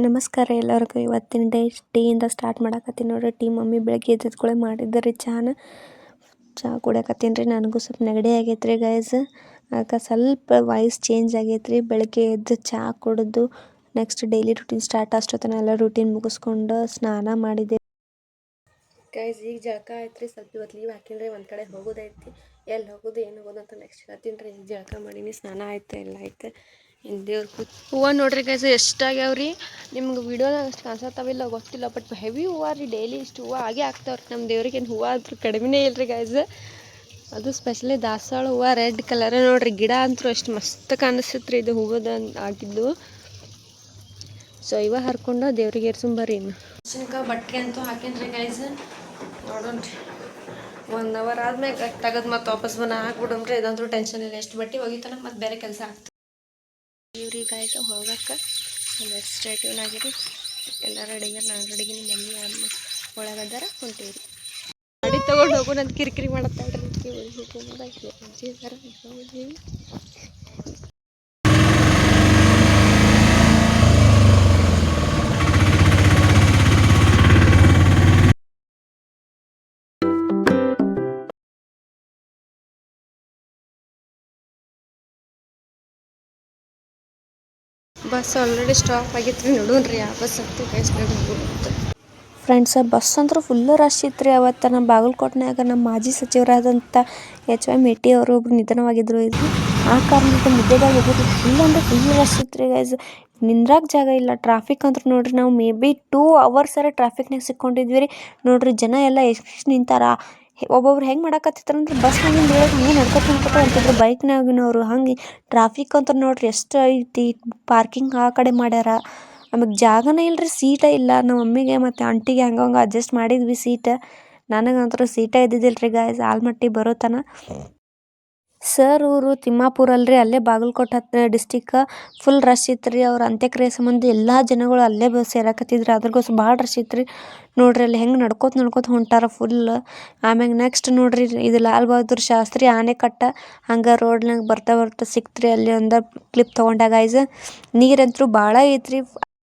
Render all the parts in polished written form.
ನಮಸ್ಕಾರ ಎಲ್ಲರಿಗೂ. ಇವತ್ತಿನ ಟೀಯಿಂದ ಸ್ಟಾರ್ಟ್ ಮಾಡಕತ್ತೀನಿ ನೋಡ್ರಿ. ಟೀ ಮಮ್ಮಿ ಬೆಳಗ್ಗೆ ಎದ್ದಿದ್ಕೂಳೆ ಮಾಡಿದ್ರಿ ಚಹಾ ಕುಡಿಯಕತ್ತೀನಿ ರೀ. ನನಗೂ ಸ್ವಲ್ಪ ನೆಗಡಿ ಆಗೈತೆ ರೀ ಗೈಸ್. ಅದಕ್ಕೆ ಸ್ವಲ್ಪ ವಾಯ್ಸ್ ಚೇಂಜ್ ಆಗೈತೆ ರೀ. ಬೆಳಗ್ಗೆ ಎದ್ದು ಚಹಾ ಕುಡಿದು ನೆಕ್ಸ್ಟ್ ಡೈಲಿ ರೂಟೀನ್ ಸ್ಟಾರ್ಟ್ ಅಷ್ಟೊತ್ತನ ಎಲ್ಲ ರೂಟೀನ್ ಮುಗಿಸ್ಕೊಂಡು ಸ್ನಾನ ಮಾಡಿದೆ ಗೈಸ್. ಈಗ ಜಳಕ ಆಯ್ತು ರೀ. ಸ್ವಲ್ಪ ಇವತ್ತು ಲೀವ್ ಹಾಕಿನಿ ರೀ. ಒಂದು ಕಡೆ ಹೋಗೋದೈತಿ. ಎಲ್ಲಿ ಹೋಗೋದು ಏನು ಹೋಗೋದು ಅಂತ ನೆಕ್ಸ್ಟ್ ಹೇಳ್ತೀನಿ ರೀ. ಈಗ ಜಳಕ ಮಾಡೀನಿ, ಸ್ನಾನ ಆಯ್ತು, ಎಲ್ಲ ಆಯ್ತು. ಇನ್ನು ದೇವ್ರ ಹೂವು ನೋಡ್ರಿ ಗೈಸ್ ಎಷ್ಟಾಗ್ಯಾವ ರೀ. ನಿಮ್ಗೆ ವೀಡಿಯೋದಾಗ ಅಷ್ಟು ಕಾಣಿಸತ್ತಾವಿಲ್ಲ ಗೊತ್ತಿಲ್ಲ, ಬಟ್ ಹೆವಿ ಹೂವು ರೀ. ಡೈಲಿ ಇಷ್ಟು ಹೂವು ಆಗೇ ಆಗ್ತಾವ್ರಿ ನಮ್ಮ ದೇವ್ರಿಗೆ. ಏನು ಹೂವು ಆದ್ರೂ ಕಡಿಮೆನೇ ಇಲ್ಲ ರೀ ಗೈಸ್. ಅದು ಸ್ಪೆಷಲಿ ದಾಸವಾಳ ಹೂವು ರೆಡ್ ಕಲರ್ ನೋಡ್ರಿ. ಗಿಡ ಅಂತೂ ಎಷ್ಟು ಮಸ್ತ್ ಕಾಣಿಸ್ತೈತೆ ರೀ ಇದು ಹೂವದ ಆಗಿದ್ದು. ಸೊ ಇವ ಹರ್ಕೊಂಡು ದೇವ್ರಿಗೆ ಏರ್ಸುಂಬರ್ರಿ. ಇನ್ನು ಬಟ್ಟೆ ಅಂತೂ ಹಾಕೇನ್ರಿ ಗೈಸ್. ನೋಡೋಣ್ರಿ 1 ಅವರ್ ಆದ್ಮೇಲೆ ತೆಗೆದು ಮತ್ತೆ ವಾಪಸ್ ಹಾಕ್ಬಿಡಮ್ರಿ. ಇದಂತೂ ಟೆನ್ಷನ್ ಇಲ್ಲ. ಎಷ್ಟು ಬಟ್ಟೆ ಒಗಿತಾನ ಮತ್ತೆ ಬೇರೆ ಕೆಲಸ ಆಗ್ತದೆ. ಇವ್ರಿಗೆ ಆಯ್ತು ಹೋಗಕ್ಕೆ ಸ್ಟೇಟ್ಯೂನ್ ಆಗಿರಿ. ಎಲ್ಲ ರೆಡಿಗೆ ನಾನು ರೆಡಿಗೆ ನಿಮ್ಮ ಮಮ್ಮಿ ಅಮ್ಮ ಒಳಗದಾರ ಹೊಂಟೀವ್ರಿ. ಗಾಡಿ ತೊಗೊಂಡು ಹೋಗೋ ನಂದು ಕಿರಿಕಿರಿ ಮಾಡತ್ತಾಳ್ರಿ. ಬಸ್ ಆಲ್ರೆಡಿ ಸ್ಟಾಪ್ ಆಗಿತ್ತು ರೀ. ನೋಡೋಣ್ರಿ ಯಾವ ಬಸ್ ಹತ್ತಿ ಕಳಿಸ್ಬೇಕು ಅಂತ. ಫ್ರೆಂಡ್ಸ್, ಬಸ್ ಅಂತೂ ಫುಲ್ಲು ರಶ್ ಇತ್ತು ರೀ. ಅವತ್ತು ನಮ್ಮ ಬಾಗಲಕೋಟೆನಾಗ ನಮ್ಮ ಮಾಜಿ ಸಚಿವರಾದಂಥ H.Y. ಮೇಟಿ ಅವರು ಒಬ್ರು ನಿಧನವಾಗಿದ್ದರು. ಇದು ಆ ಕಾರಣಕ್ಕೆ ಮುದ್ದೆದಾಗ ಹೋಗೋದು ಫುಲ್ ಅಂದರೆ ಫುಲ್ ರಶ್ ಇತ್ತು ರೀ ಗೈಸ್. ನಿಂದ್ರಾಗ ಜಾಗ ಇಲ್ಲ. ಟ್ರಾಫಿಕ್ ಅಂತ ನೋಡ್ರಿ, ನಾವು ಮೇ ಬಿ 2 ಅವರ್ಸರ ಟ್ರಾಫಿಕ್ನಾಗ ಸಿಕ್ಕೊಂಡಿದ್ವಿ ರೀ. ನೋಡ್ರಿ ಜನ ಎಲ್ಲ ಎಷ್ಟು ನಿಂತಾರ. ಒಬ್ಬೊಬ್ರು ಹೆಂಗೆ ಮಾಡಕತ್ತಿತ್ತಾರಂದ್ರೆ ಬಸ್ನಾಗಿಂದ ಹೇಳೋದು ಹಂಗೆ ನಡ್ಕೊತ ಹೊಂಟಿದ್ರು ಬೈಕ್ನಾಗಿನವರು. ಹಂಗೆ ಟ್ರಾಫಿಕ್ ಅಂತ ನೋಡ್ರಿ ಎಷ್ಟು ಐತಿ. ಪಾರ್ಕಿಂಗ್ ಆ ಕಡೆ ಮಾಡ್ಯಾರ. ಆಮೇಲೆ ಜಾಗನೇ ಇಲ್ಲರಿ, ಸೀಟೇ ಇಲ್ಲ. ನಮ್ಮ ಮಮ್ಮಿಗೆ ಮತ್ತು ಆಂಟಿಗೆ ಹಂಗೆ ಅಡ್ಜಸ್ಟ್ ಮಾಡಿದ್ವಿ ಸೀಟ್. ನನಗಂತೂ ಸೀಟೇ ಇದ್ದಿದ್ದಿಲ್ಲ ರೀ ಗಾಯ್ಸ್. ಆಲ್ಮಟ್ಟಿ ಬರೋ ತನ. ಸರ್ ಊರು ತಿಮ್ಮಾಪುರ ಅಲ್ರಿ, ಅಲ್ಲೇ ಬಾಗಲಕೋಟೆ ಡಿಸ್ಟಿಕ್. ಫುಲ್ ರಶ್ ಇತ್ತು ರೀ. ಅವ್ರ ಅಂತ್ಯಕ್ರಿಯೆ ಸಂಬಂಧ ಎಲ್ಲ ಜನಗಳು ಅಲ್ಲೇ ಸೇರಾಕತ್ತಿದ್ರು. ಅದ್ರಗೋಸ್ಕರ ಭಾಳ ರಶ್ ಇತ್ತು ರೀ. ನೋಡ್ರಿ ಅಲ್ಲಿ ಹೆಂಗೆ ನಡ್ಕೋತ ಹೊಂಟಾರ ಫುಲ್. ಆಮ್ಯಾಗ ನೆಕ್ಸ್ಟ್ ನೋಡ್ರಿ, ಇದು ಲಾಲ್ ಬಹದ್ದೂರ್ ಶಾಸ್ತ್ರಿ ಆಣೆಕಟ್ಟ. ಹಂಗೆ ರೋಡ್ನಾಗ ಬರ್ತಾ ಸಿಕ್ತ್ರಿ. ಅಲ್ಲಿ ಒಂದು ಕ್ಲಿಪ್ ತೊಗೊಂಡಾಗ ಗೈಸ್. ನೀರಂತರೂ ಭಾಳ ಐತ್ರಿ.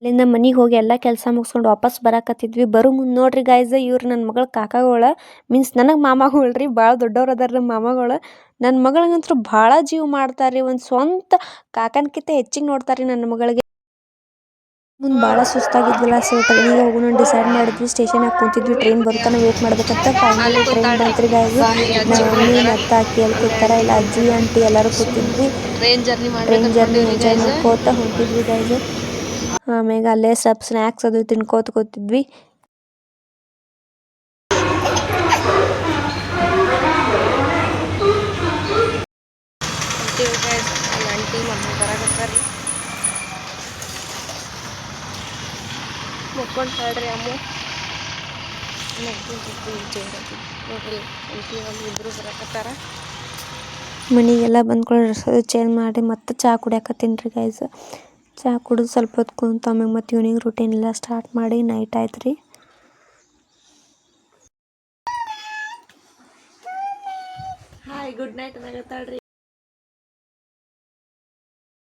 ಅಲ್ಲಿಂದ ಮನೆಗೆ ಹೋಗಿ ಎಲ್ಲ ಕೆಲಸ ಮುಗಿಸ್ಕೊಂಡು ವಾಪಸ್ ಬರಾಕತ್ತಿದ್ವಿ. ಮುಂದೆ ನೋಡ್ರಿ ಗೈಸ್, ಇವ್ರು ನನ್ನ ಮಗಳ ಕಾಕಾಗಳು ಮೀನ್ಸ್ ನನಗೆ ಮಾಮಾಗಳು ರೀ. ಭಾಳ ದೊಡ್ಡವ್ರು ಅದಾರ ನಮ್ಮ ಮಾಮಾಗಳು. ನನ್ನ ಮಗಳಿಗಂತೂ ಭಾಳ ಜೀವ ಮಾಡ್ತಾರೆ ರೀ. ಒಂದು ಸ್ವಂತ ಕಾಕನ್ಕಿಂತ ಹೆಚ್ಚಿಗೆ ನೋಡ್ತಾರೆ ರೀ ನನ್ನ ಮಗಳಿಗೆ. ಮುಂದೆ ಭಾಳ ಸುಸ್ತಾಗಿದ್ವಲ್ಲ, ಸೊ ಟ್ರೈನಿಗೆ ಹೋಗೋಣ ಡಿಸೈಡ್ ಮಾಡಿದ್ವಿ. ಸ್ಟೇಷನಾಗ ಕುಂತಿದ್ವಿ, ಟ್ರೈನ್ ಬರುತ್ತಾನೆ ವೇಟ್ ಮಾಡ್ಬೇಕಂತ. ಫೈನಲಿ ಟ್ರೈನ್ ಬಂತ್ರಿ ಗಾಯ್ಸ್. ನಮ್ಮ ಮಮ್ಮಿ ಮತ್ತು ಅಕ್ಕಿ ಎಲ್ಲಿ ಕೂತಾರ ಇಲ್ಲ ಅಜ್ಜಿ ಆಂಟಿ ಎಲ್ಲರೂ ಕೂತಿದ್ವಿ. ಟ್ರೈನ್ ಜರ್ನಿ ಎಂಜಾಯ್ ಮಾಡ್ಕೋತ ಹೊಂಟಿದ್ವಿ ಗೈಸ್. ಆಮೇಲೆ ಅಲ್ಲೇ ಸ್ವಲ್ಪ ಸ್ನ್ಯಾಕ್ಸ್ ಅದು ತಿನ್ಕೋತ ಕೂತಿದ್ವಿ. Aunty mummy ಬರಾಕತ್ತಾರ. ಮುಕ್ಕೊಂಡ್ರಿ ಅಮ್ಮ ನೋಡ್ರಿ. ಆಂಟಿ ಮಮ್ಮಿ ಇಬ್ಬರು ಬರಾಕತ್ತಾರ. ಮನೆಗೆಲ್ಲ ಬಂದ್ಕೊಂಡು ಡ್ರೆಸ್ ಚೇಂಜ್ ಮಾಡಿ ಮತ್ತೆ ಚಹಾ ಕುಡಿಯಾಕತ್ತೀನಿ ರೀ ಗೈಸ್. ಚಹಾ ಕುಡಿದು ಸ್ವಲ್ಪ ಹೊತ್ತು ಕುಂತು ಆಮೇಲೆ ಮತ್ತು ಈವ್ನಿಂಗ್ ರೂಟೀನ್ ಎಲ್ಲ ಸ್ಟಾರ್ಟ್ ಮಾಡಿ ನೈಟ್ ಆಯ್ತು ರೀ. Hi good night ಅನ್ನಕತ್ತಾಳ್ರಿ.